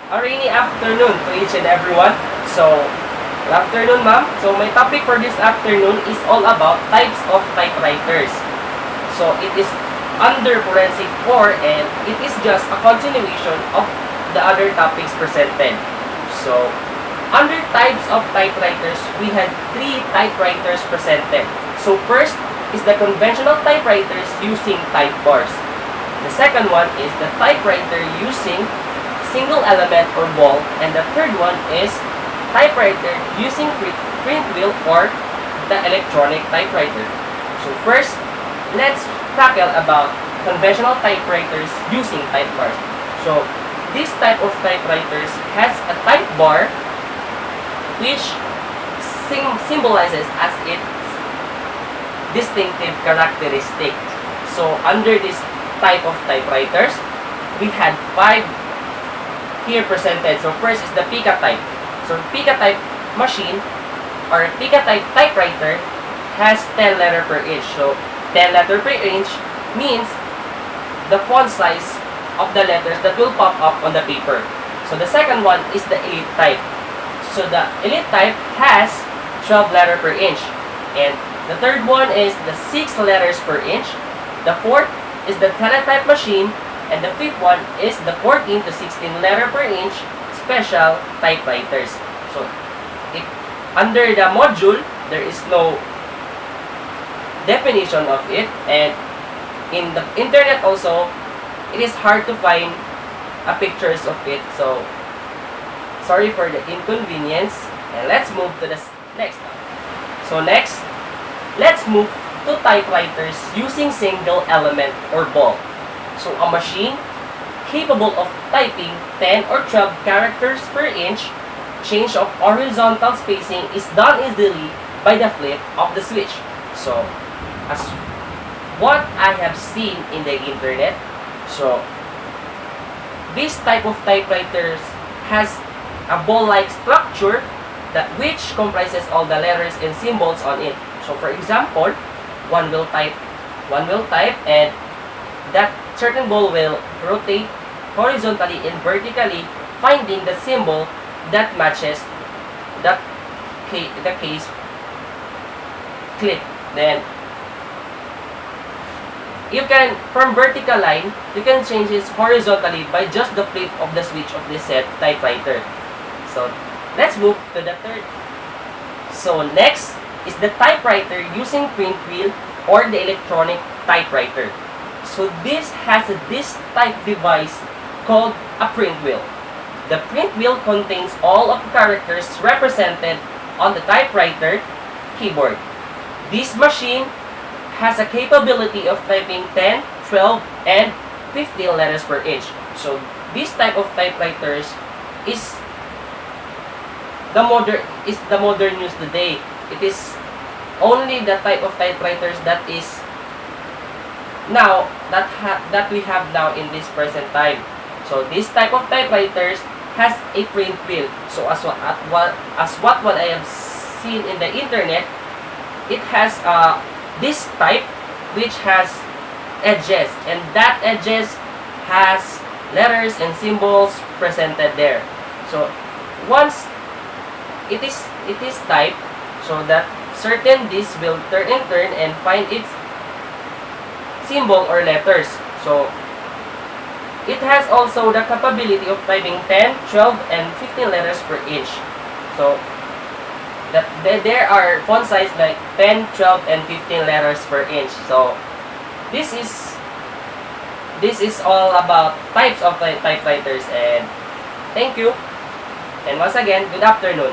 A rainy afternoon to each and everyone. So, good afternoon, ma'am. So, my topic for this afternoon is all about types of typewriters. So, it is under Forensic 4 and it is just a continuation of the other topics presented. So, under types of typewriters, we had 3 typewriters presented. So, first is the conventional typewriters using type bars. The second one is the typewriter using single element or ball, and the third one is typewriter using print wheel or the electronic typewriter. So first, let's tackle about conventional typewriters using type bars. So this type of typewriters has a type bar which symbolizes as its distinctive characteristic. So under this type of typewriters, we had 5 here presented. So first is the Pica type. So Pica type machine or Pica type typewriter has 10 letters per inch. So 10 letters per inch means the font size of the letters that will pop up on the paper. So the second one is the Elite type. So the Elite type has 12 letters per inch. And the third one is the 6 letters per inch. The fourth is the Teletype machine. And the fifth one is the 14 to 16 letter per inch special typewriters. So, under the module, there is no definition of it. And in the internet also, it is hard to find pictures of it. So, sorry for the inconvenience. And let's move to the next one. So, next, let's move to typewriters using single element or ball. So, a machine capable of typing 10 or 12 characters per inch, change of horizontal spacing is done easily by the flip of the switch. So, as what I have seen in the internet, so, this type of typewriters has a ball-like structure that which comprises all the letters and symbols on it. So, for example, one will type and that certain ball will rotate horizontally and vertically, finding the symbol that matches the case clip. Then you can, from vertical line, you can change this horizontally by just the flip of the switch of this set typewriter. So let's move to the third. So next is the typewriter using print wheel or the electronic typewriter. So this has this type device called a print wheel. The print wheel contains all of the characters represented on the typewriter keyboard. This machine has a capability of typing 10, 12, and 15 letters per inch. So this type of typewriters is the modern news today. It is only the type of typewriters that is now that we have now in this present time. So this type of typewriters has a print wheel. So as what I have seen in the internet, it has this type which has edges, and that edges has letters and symbols presented there. So once it is typed, so that certain disc will turn and find its symbol or letters. So it has also the capability of typing 10, 12, and 15 letters per inch. So there are font size like 10, 12, and 15 letters per inch. So this is all about types of typewriters, and thank you. And once again, good afternoon.